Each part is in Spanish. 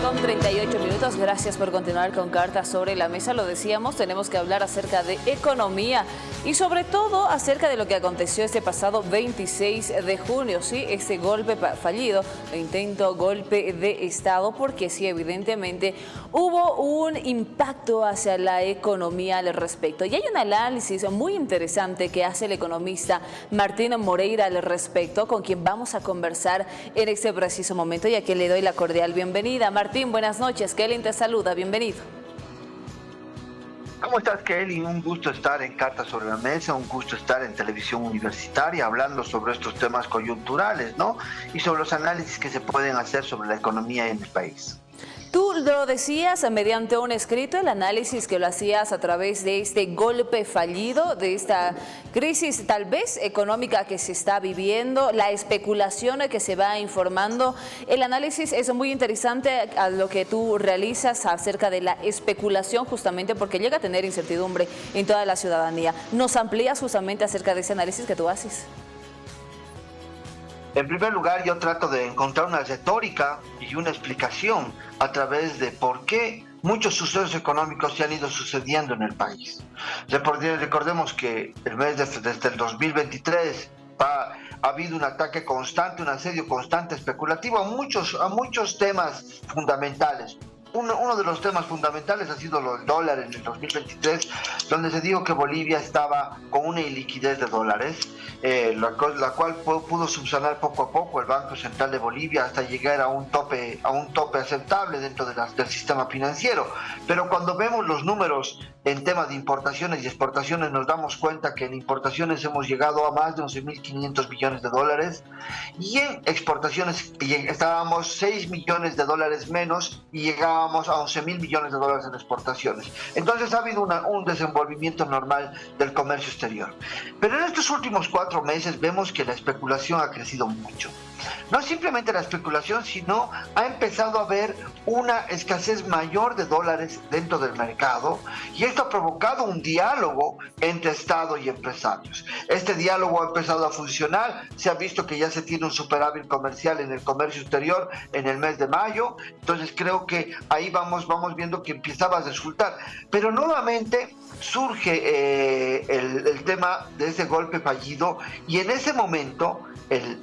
7:38. Gracias por continuar con Cartas sobre la Mesa. Lo decíamos, tenemos que hablar acerca de economía y sobre todo acerca de lo que aconteció este pasado 26 de junio. Sí, ese golpe fallido, intento golpe de Estado, porque sí, evidentemente hubo un impacto hacia la economía al respecto. Y hay un análisis muy interesante que hace el economista Martín Moreira al respecto, con quien vamos a conversar en este preciso momento y a quien le doy la cordial bienvenida. Martín, buenas noches. Kelly te saluda. Bienvenido. ¿Cómo estás, Kelly? Un gusto estar en Cartas sobre la Mesa, un gusto estar en televisión universitaria hablando sobre estos temas coyunturales, ¿no? Y sobre los análisis que se pueden hacer sobre la economía en el país. Tú lo decías mediante un escrito, el análisis que lo hacías a través de este golpe fallido, de esta crisis tal vez económica que se está viviendo, la especulación que se va informando. El análisis es muy interesante a lo que tú realizas acerca de la especulación, justamente porque llega a tener incertidumbre en toda la ciudadanía. ¿Nos amplías justamente acerca de ese análisis que tú haces? En primer lugar, yo trato de encontrar una retórica y una explicación a través de por qué muchos sucesos económicos se han ido sucediendo en el país. Recordemos que desde el 2023 ha habido un ataque constante, un asedio constante especulativo a muchos temas fundamentales. Uno de los temas fundamentales ha sido el dólar en el 2023, donde se dijo que Bolivia estaba con una iliquidez de dólares, la cual pudo subsanar poco a poco el Banco Central de Bolivia hasta llegar a un tope aceptable dentro del sistema financiero. Pero cuando vemos los números en temas de importaciones y exportaciones, nos damos cuenta que en importaciones hemos llegado a más de 11.500 millones de dólares y en exportaciones estábamos 6 millones de dólares menos y llegábamos a 11.000 millones de dólares en exportaciones. Entonces ha habido un desenvolvimiento normal del comercio exterior. Pero en estos últimos 4 meses vemos que la especulación ha crecido mucho. No simplemente la especulación, sino ha empezado a haber una escasez mayor de dólares dentro del mercado y esto ha provocado un diálogo entre Estado y empresarios. Este diálogo ha empezado a funcionar, se ha visto que ya se tiene un superávit comercial en el comercio exterior en el mes de mayo, entonces creo que ahí vamos viendo que empiezaba a resultar. Pero nuevamente surge el tema de ese golpe fallido y en ese momento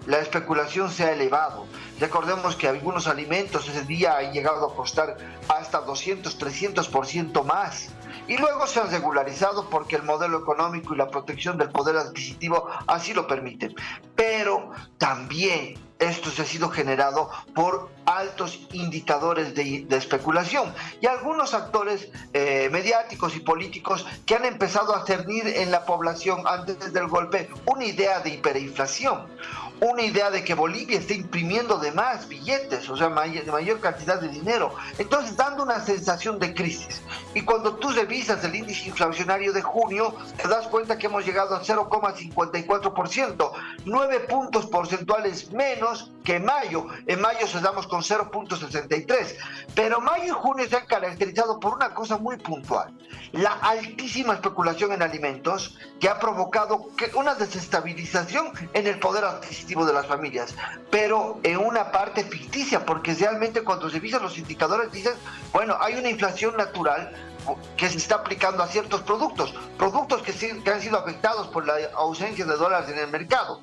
la especulación se ha elevado. Recordemos que algunos alimentos ese día han llegado a costar hasta 200-300% más. Y luego se han regularizado porque el modelo económico y la protección del poder adquisitivo así lo permiten. Pero también esto se ha sido generado por altos indicadores de especulación y algunos actores mediáticos y políticos que han empezado a cernir en la población antes del golpe una idea de hiperinflación, una idea de que Bolivia está imprimiendo de más billetes, o sea, de mayor cantidad de dinero, entonces dando una sensación de crisis. Y cuando tú revisas el índice inflacionario de junio, te das cuenta que hemos llegado a 0,54%, 9 puntos porcentuales menos que en mayo. En mayo cerramos con 0,63, pero mayo y junio se han caracterizado por una cosa muy puntual: la altísima especulación en alimentos, que ha provocado una desestabilización en el poder adquisitivo de las familias, pero en una parte ficticia, porque realmente cuando se revisan los indicadores dicen, bueno, hay una inflación natural que se está aplicando a ciertos productos que han sido afectados por la ausencia de dólares en el mercado,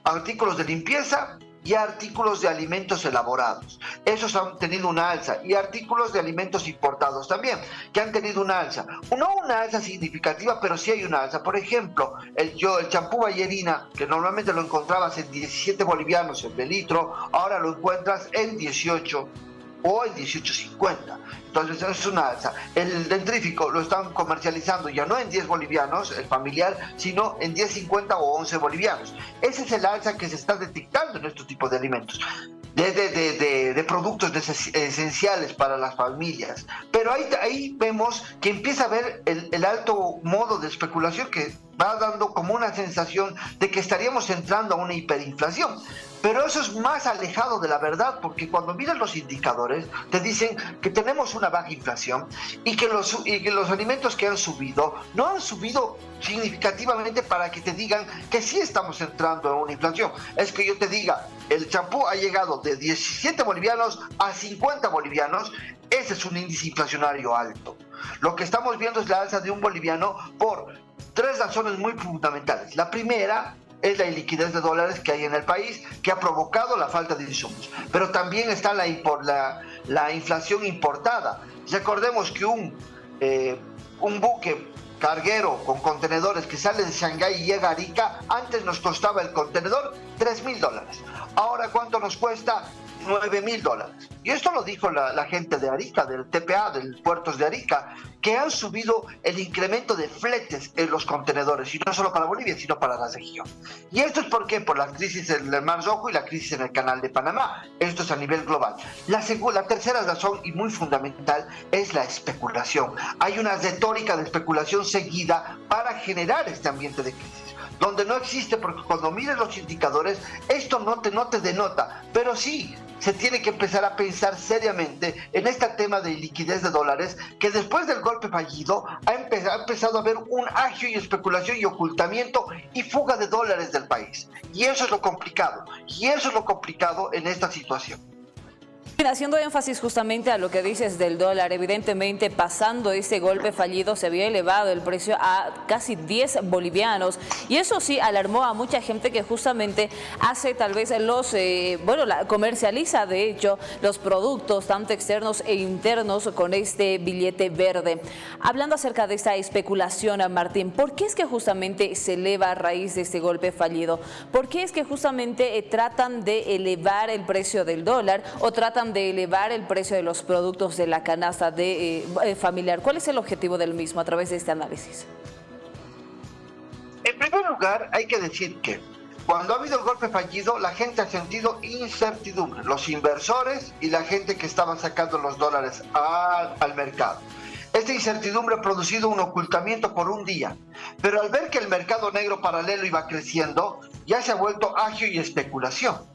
artículos de limpieza y artículos de alimentos elaborados. Esos han tenido una alza, y artículos de alimentos importados también, que han tenido una alza. No una alza significativa, pero sí hay una alza. Por ejemplo, el champú Ballerina, que normalmente lo encontrabas en 17 bolivianos el de litro, ahora lo encuentras en 18 o en 18.50. Entonces es una alza. El dentrífico lo están comercializando ya no en 10 bolivianos, el familiar, sino en 10.50 o 11 bolivianos. Ese es el alza que se está detectando en estos tipos de alimentos, de productos esenciales para las familias. Pero ahí vemos que empieza a haber el alto modo de especulación que va dando como una sensación de que estaríamos entrando a una hiperinflación. Pero eso es más alejado de la verdad, porque cuando miras los indicadores, te dicen que tenemos una baja inflación y que los alimentos que han subido no han subido significativamente para que te digan que sí estamos entrando en una inflación. Es que yo te diga, el champú ha llegado de 17 bolivianos a 50 bolivianos, ese es un índice inflacionario alto. Lo que estamos viendo es la alza de un boliviano por tres razones muy fundamentales. La primera es la iliquidez de dólares que hay en el país, que ha provocado la falta de insumos. Pero también está la inflación importada. Recordemos que un buque carguero con contenedores que sale de Shanghái y llega a Arica, antes nos costaba el contenedor $3.000. Ahora, ¿cuánto nos cuesta? $9.000. Y esto lo dijo la gente de Arica, del TPA, del puertos de Arica, que han subido el incremento de fletes en los contenedores, y no solo para Bolivia, sino para la región. ¿Y esto es por qué? Por la crisis en el Mar Rojo y la crisis en el Canal de Panamá. Esto es a nivel global. La tercera razón, y muy fundamental, es la especulación. Hay una retórica de especulación seguida para generar este ambiente de crisis, donde no existe, porque cuando mires los indicadores, esto no te denota, pero sí se tiene que empezar a pensar seriamente en este tema de liquidez de dólares, que después del golpe fallido ha empezado a haber un agio y especulación y ocultamiento y fuga de dólares del país. Y eso es lo complicado, en esta situación. Haciendo énfasis justamente a lo que dices del dólar, evidentemente pasando ese golpe fallido se había elevado el precio a casi 10 bolivianos y eso sí alarmó a mucha gente que justamente hace tal vez comercializa de hecho los productos tanto externos e internos con este billete verde. Hablando acerca de esta especulación, Martín, ¿por qué es que justamente se eleva a raíz de este golpe fallido? ¿Por qué es que justamente tratan de elevar el precio del dólar o tratan de elevar el precio de los productos de la canasta familiar? ¿Cuál es el objetivo del mismo a través de este análisis? En primer lugar, hay que decir que cuando ha habido el golpe fallido, la gente ha sentido incertidumbre, los inversores y la gente que estaba sacando los dólares al mercado. Esta incertidumbre ha producido un ocultamiento por un día, pero al ver que el mercado negro paralelo iba creciendo, ya se ha vuelto agio y especulación.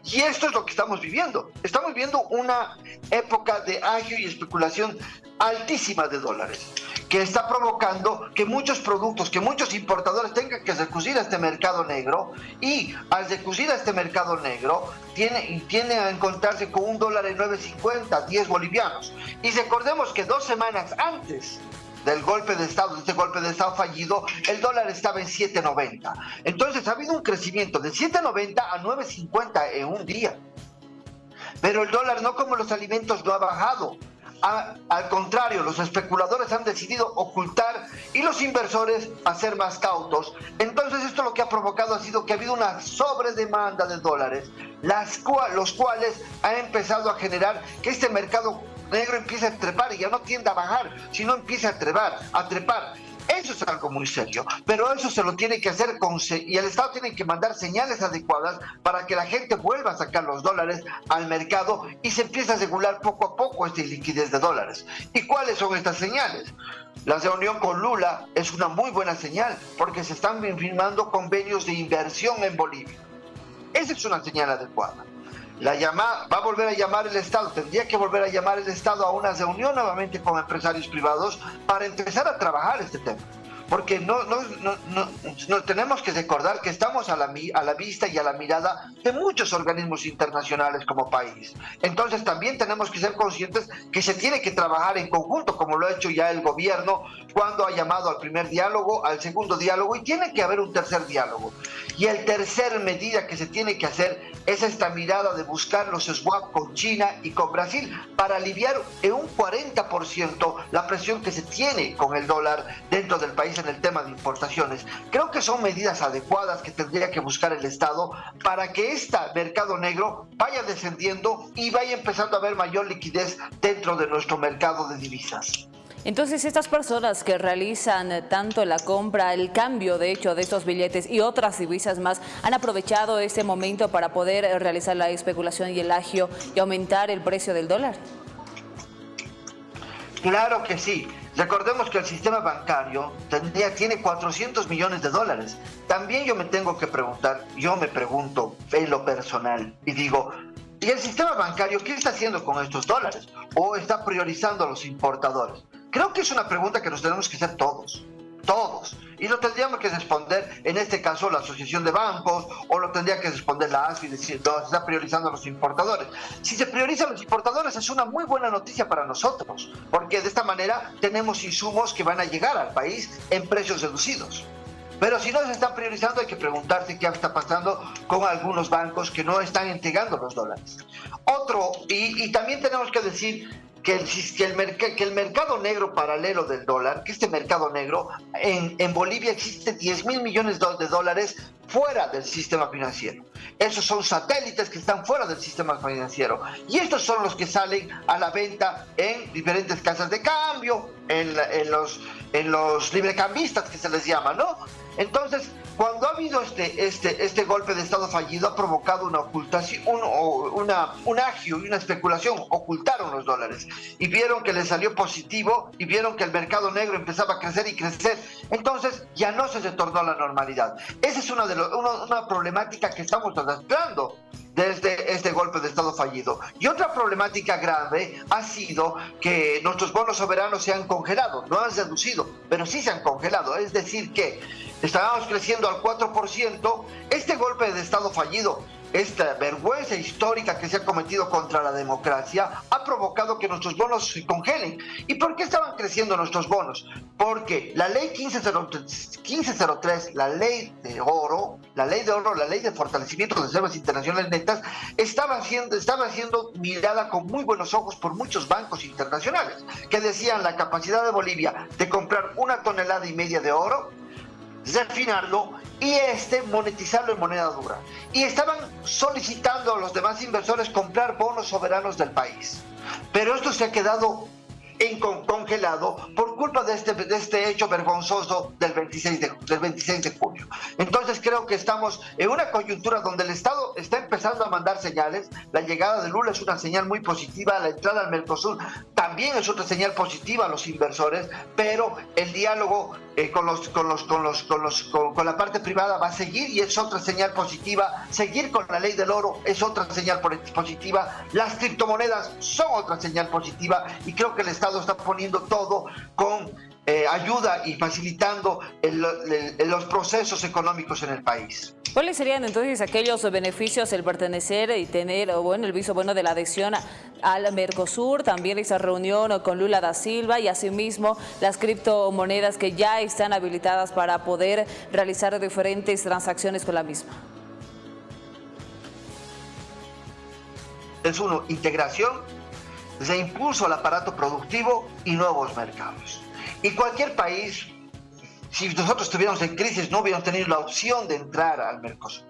Y esto es lo que estamos viviendo. Estamos viviendo una época de agio y especulación altísima de dólares, que está provocando que muchos productos, que muchos importadores tengan que recurrir a este mercado negro, y al recurrir a este mercado negro tienden a encontrarse con un dólar en 9.50, 10 bolivianos. Y recordemos que 2 semanas antes del golpe de Estado, de este golpe de Estado fallido, el dólar estaba en 7.90. Entonces ha habido un crecimiento de 7.90 a 9.50 en un día. Pero el dólar, no como los alimentos, no ha bajado. Al contrario, los especuladores han decidido ocultar y los inversores a ser más cautos. Entonces esto lo que ha provocado ha sido que ha habido una sobredemanda de dólares, los cuales han empezado a generar que este mercado negro empieza a trepar y ya no tiende a bajar, sino empieza a trepar. Eso es algo muy serio, pero eso se lo tiene que hacer y el Estado tiene que mandar señales adecuadas para que la gente vuelva a sacar los dólares al mercado y se empiece a regular poco a poco esta liquidez de dólares. ¿Y cuáles son estas señales? La reunión con Lula es una muy buena señal, porque se están firmando convenios de inversión en Bolivia. Esa es una señal adecuada. Va a volver a llamar el Estado, tendría que volver a llamar el Estado a una reunión nuevamente con empresarios privados para empezar a trabajar este tema. Porque no tenemos que recordar que estamos a la vista y a la mirada de muchos organismos internacionales como país. Entonces también tenemos que ser conscientes que se tiene que trabajar en conjunto, como lo ha hecho ya el gobierno cuando ha llamado al primer diálogo, al segundo diálogo, y tiene que haber un tercer diálogo. Y el tercer medida que se tiene que hacer es esta mirada de buscar los swap con China y con Brasil para aliviar en un 40% la presión que se tiene con el dólar dentro del país en el tema de importaciones. Creo que son medidas adecuadas que tendría que buscar el Estado para que este mercado negro vaya descendiendo y vaya empezando a haber mayor liquidez dentro de nuestro mercado de divisas. Entonces, estas personas que realizan tanto la compra, el cambio de hecho de estos billetes y otras divisas más, ¿han aprovechado este momento para poder realizar la especulación y el agio y aumentar el precio del dólar? Claro que sí. Recordemos que el sistema bancario tiene 400 millones de dólares. También yo me tengo que preguntar, yo me pregunto en lo personal y digo, ¿y el sistema bancario qué está haciendo con estos dólares? ¿O está priorizando a los importadores? Creo que es una pregunta que nos tenemos que hacer todos. Todos. Y lo tendríamos que responder, en este caso, la Asociación de Bancos, o lo tendría que responder la ASFI, decir, no, se está priorizando a los importadores. Si se priorizan los importadores, es una muy buena noticia para nosotros, porque de esta manera tenemos insumos que van a llegar al país en precios reducidos. Pero si no se están priorizando, hay que preguntarse qué está pasando con algunos bancos que no están entregando los dólares. Y también tenemos que decir que el mercado negro paralelo del dólar, que este mercado negro, en Bolivia existe 10.000 millones de dólares fuera del sistema financiero. Esos son satélites que están fuera del sistema financiero. Y estos son los que salen a la venta en diferentes casas de cambio, en los librecambistas que se les llama, ¿no? Entonces, cuando ha habido este golpe de Estado fallido, ha provocado una ocultación, un agio y una especulación. Ocultaron los dólares y vieron que les salió positivo y vieron que el mercado negro empezaba a crecer y crecer. Entonces, ya no se retornó a la normalidad. Esa es una problemática que estamos arrastrando desde este golpe de Estado fallido. Y otra problemática grave ha sido que nuestros bonos soberanos se han congelado, no han reducido, pero sí se han congelado. Es decir, que estábamos creciendo al 4%, este golpe de Estado fallido, esta vergüenza histórica que se ha cometido contra la democracia, ha provocado que nuestros bonos se congelen. ¿Y por qué estaban creciendo nuestros bonos? Porque la ley 1503, la ley de oro, la ley de fortalecimiento de reservas internacionales netas, estaba siendo mirada con muy buenos ojos por muchos bancos internacionales, que decían la capacidad de Bolivia de comprar 1,5 toneladas de oro, refinarlo y monetizarlo en moneda dura. Y estaban solicitando a los demás inversores comprar bonos soberanos del país. Pero esto se ha quedado congelado por culpa de este hecho vergonzoso del 26 de junio. Entonces creo que estamos en una coyuntura donde el Estado está empezando a mandar señales. La llegada de Lula es una señal muy positiva, la entrada al Mercosur también es otra señal positiva a los inversores, pero el diálogo con la parte privada va a seguir y es otra señal positiva. Seguir con la ley del oro es otra señal positiva. Las criptomonedas son otra señal positiva y creo que el Estado está poniendo todo con ayuda y facilitando los procesos económicos en el país. ¿Cuáles serían entonces aquellos beneficios el pertenecer y tener, el visto bueno de la adhesión al Mercosur, también esa reunión con Lula da Silva y asimismo las criptomonedas que ya están habilitadas para poder realizar diferentes transacciones con la misma? Es uno, integración, de impulso al aparato productivo y nuevos mercados. Y cualquier país, si nosotros estuviéramos en crisis, no hubiéramos tenido la opción de entrar al Mercosur.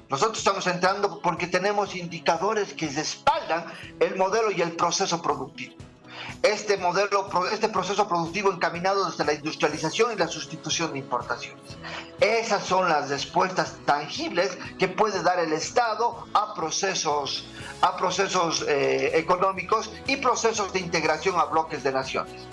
Nosotros estamos entrando porque tenemos indicadores que respaldan el modelo y el proceso productivo. Este proceso productivo encaminado desde la industrialización y la sustitución de importaciones. Esas son las respuestas tangibles que puede dar el Estado a procesos económicos y procesos de integración a bloques de naciones.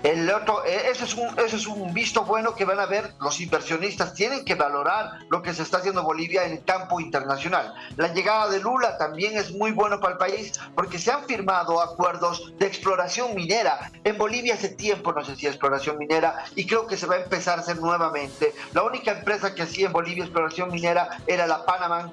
Ese es un visto bueno que van a ver los inversionistas. Tienen que valorar lo que se está haciendo en Bolivia en el campo internacional. La llegada de Lula también es muy bueno para el país porque se han firmado acuerdos de exploración minera. En Bolivia hace tiempo no se hacía exploración minera y creo que se va a empezar a hacer nuevamente. La única empresa que hacía en Bolivia exploración minera era la Panamá,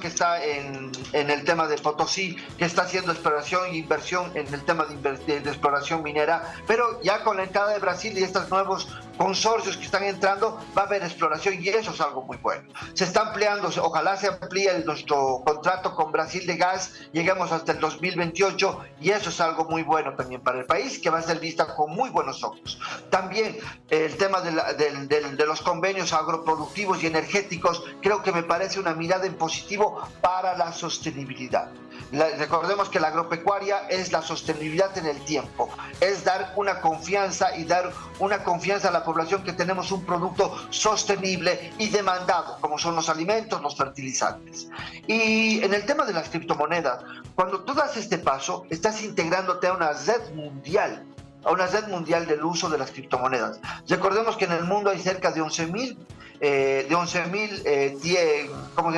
que está en el tema de Potosí, que está haciendo exploración e inversión en el tema de exploración minera, pero ya con la entrada de Brasil y estos nuevos consorcios que están entrando, va a haber exploración y eso es algo muy bueno. Se está ampliando, ojalá se amplíe nuestro contrato con Brasil de gas, lleguemos hasta el 2028 y eso es algo muy bueno también para el país, que va a ser vista con muy buenos ojos. También el tema de los convenios agroproductivos y energéticos, creo que me parece una mirada en positivo para la sostenibilidad. Recordemos que la agropecuaria es la sostenibilidad en el tiempo, es dar una confianza a la población que tenemos un producto sostenible y demandado, como son los alimentos, los fertilizantes. Y en el tema de las criptomonedas, cuando tú das este paso, estás integrándote a una red mundial a una red mundial del uso de las criptomonedas. Recordemos que en el mundo hay cerca de 11.000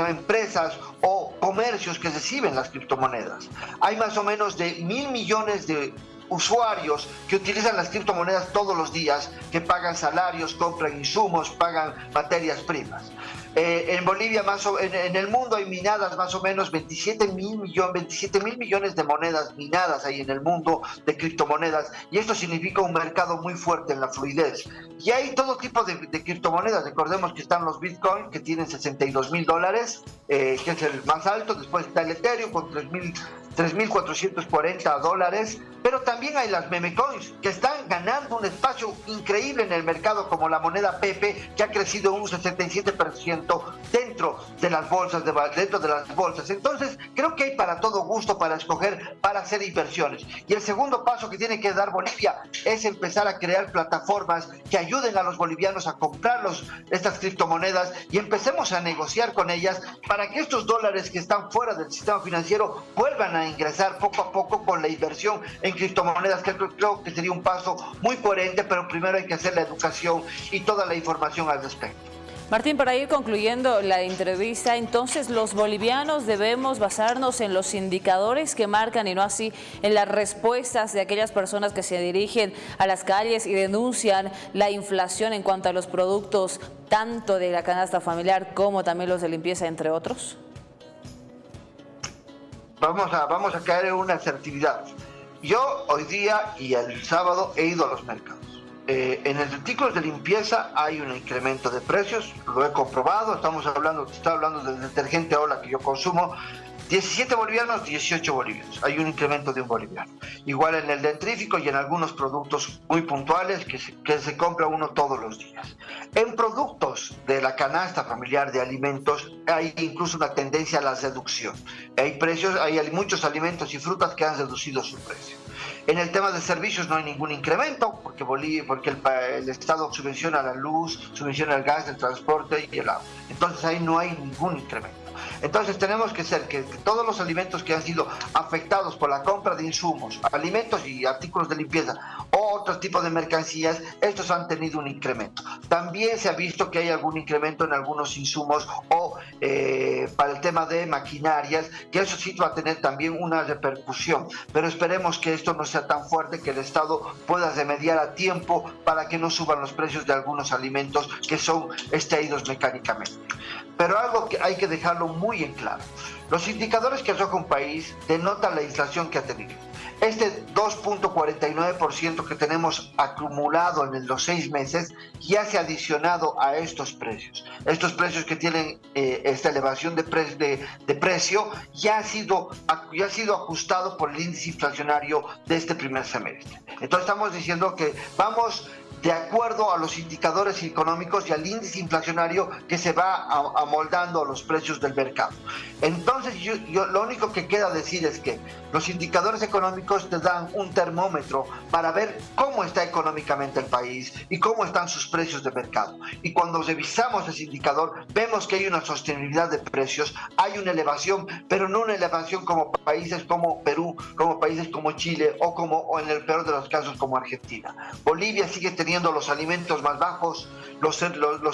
empresas o comercios que reciben las criptomonedas. Hay más o menos de 1.000 millones de usuarios que utilizan las criptomonedas todos los días, que pagan salarios, compran insumos, pagan materias primas. En Bolivia, en el mundo hay minadas más o menos 27 mil millones de monedas minadas ahí en el mundo de criptomonedas, y esto significa un mercado muy fuerte en la fluidez. Y hay todo tipo de criptomonedas. Recordemos que están los Bitcoin, que tienen $62.000, que es el más alto. Después está el Ethereum con $3.440, pero también hay las meme coins, que están ganando un espacio increíble en el mercado, como la moneda Pepe, que ha crecido un 77% dentro de las bolsas. Entonces, creo que hay para todo gusto para escoger, para hacer inversiones. Y el segundo paso que tiene que dar Bolivia es empezar a crear plataformas que ayuden a los bolivianos a comprar estas criptomonedas, y empecemos a negociar con ellas para que estos dólares que están fuera del sistema financiero vuelvan a ingresar poco a poco con la inversión en criptomonedas, que creo que sería un paso muy coherente, pero primero hay que hacer la educación y toda la información al respecto. Martín, para ir concluyendo la entrevista, entonces los bolivianos debemos basarnos en los indicadores que marcan y no así en las respuestas de aquellas personas que se dirigen a las calles y denuncian la inflación en cuanto a los productos, tanto de la canasta familiar como también los de limpieza, entre otros. Vamos a caer en una asertividad. Yo hoy día y el sábado he ido a los mercados. En los artículos de limpieza hay un incremento de precios, lo he comprobado. Está hablando del detergente Ola que yo consumo, 17 bolivianos, 18 bolivianos. Hay un incremento de un boliviano. Igual en el dentrífico y en algunos productos muy puntuales que se compra uno todos los días. En productos de la canasta familiar de alimentos hay incluso una tendencia a la reducción. Hay muchos alimentos y frutas que han reducido su precio. En el tema de servicios no hay ningún incremento, porque el Estado subvenciona la luz, subvenciona el gas, el transporte y el agua. Entonces ahí no hay ningún incremento. Entonces tenemos que ser que todos los alimentos que han sido afectados por la compra de insumos, alimentos y artículos de limpieza o otro tipo de mercancías, estos han tenido un incremento. También se ha visto que hay algún incremento en algunos insumos o para el tema de maquinarias, que eso sí va a tener también una repercusión. Pero esperemos que esto no sea tan fuerte, que el Estado pueda remediar a tiempo para que no suban los precios de algunos alimentos que son extraídos mecánicamente. Pero algo que hay que dejarlo muy en claro: los indicadores que arroja un país denotan la inflación que ha tenido. Este 2.49% que tenemos acumulado en los 6 meses ya se ha adicionado a estos precios. Estos precios que tienen esta elevación de precio ya ha sido ajustado por el índice inflacionario de este primer semestre. Entonces estamos diciendo que vamos de acuerdo a los indicadores económicos y al índice inflacionario que se va amoldando a los precios del mercado. Entonces lo único que queda decir es que los indicadores económicos te dan un termómetro para ver cómo está económicamente el país y cómo están sus precios de mercado. Y cuando revisamos ese indicador, vemos que hay una sostenibilidad de precios, hay una elevación, pero no una elevación como países como Perú, como países como Chile o en el peor de los casos como Argentina. Bolivia sigue teniendo los alimentos más bajos, los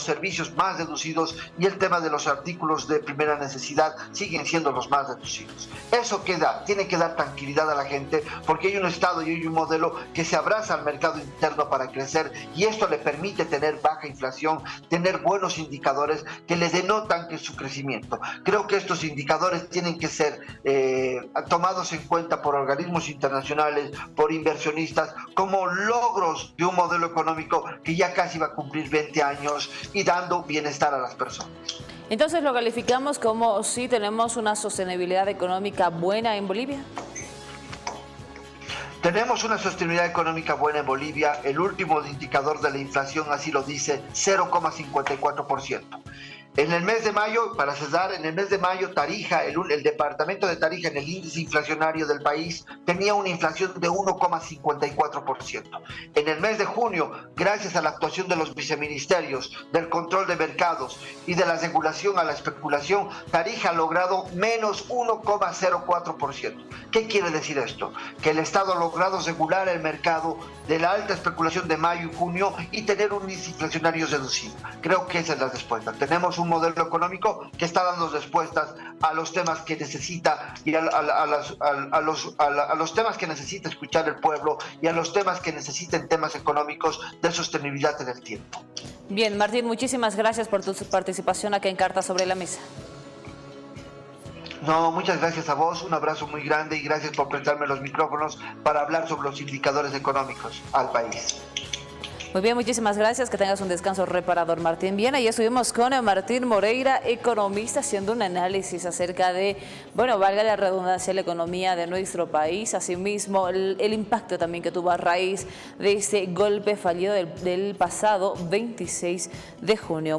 servicios más reducidos, y el tema de los artículos de primera necesidad siguen siendo los más reducidos. Eso tiene que dar tranquilidad a la gente, porque hay un Estado y hay un modelo que se abraza al mercado interno para crecer, y esto le permite tener baja inflación, tener buenos indicadores que le denotan que su crecimiento. Creo que estos indicadores tienen que ser tomados en cuenta por organismos internacionales, por inversionistas, como logros de un modelo económico que ya casi va a cumplir 20 años y dando bienestar a las personas. Entonces, ¿lo calificamos como si tenemos una sostenibilidad económica buena en Bolivia? Tenemos una sostenibilidad económica buena en Bolivia. El último indicador de la inflación así lo dice, 0,54%. En el mes de mayo, para cerrar, en el mes de mayo, Tarija, el departamento de Tarija en el índice inflacionario del país tenía una inflación de 1,54%. En el mes de junio, gracias a la actuación de los viceministerios, del control de mercados y de la regulación a la especulación, Tarija ha logrado menos 1,04%. ¿Qué quiere decir esto? Que el Estado ha logrado regular el mercado de la alta especulación de mayo y junio y tener un índice inflacionario reducido. Creo que esa es la respuesta. Tenemos un modelo económico que está dando respuestas a los temas que necesita y a los temas que necesita escuchar el pueblo y a los temas que necesiten temas económicos de sostenibilidad en el tiempo. Bien, Martín, muchísimas gracias por tu participación acá en Cartas sobre la Mesa. No, muchas gracias a vos, un abrazo muy grande y gracias por prestarme los micrófonos para hablar sobre los indicadores económicos al país. Muy bien, muchísimas gracias. Que tengas un descanso reparador, Martín. Bien, ahí estuvimos con Martín Moreira, economista, haciendo un análisis acerca de, bueno, valga la redundancia, la economía de nuestro país. Asimismo, el impacto también que tuvo a raíz de ese golpe fallido del pasado 26 de junio.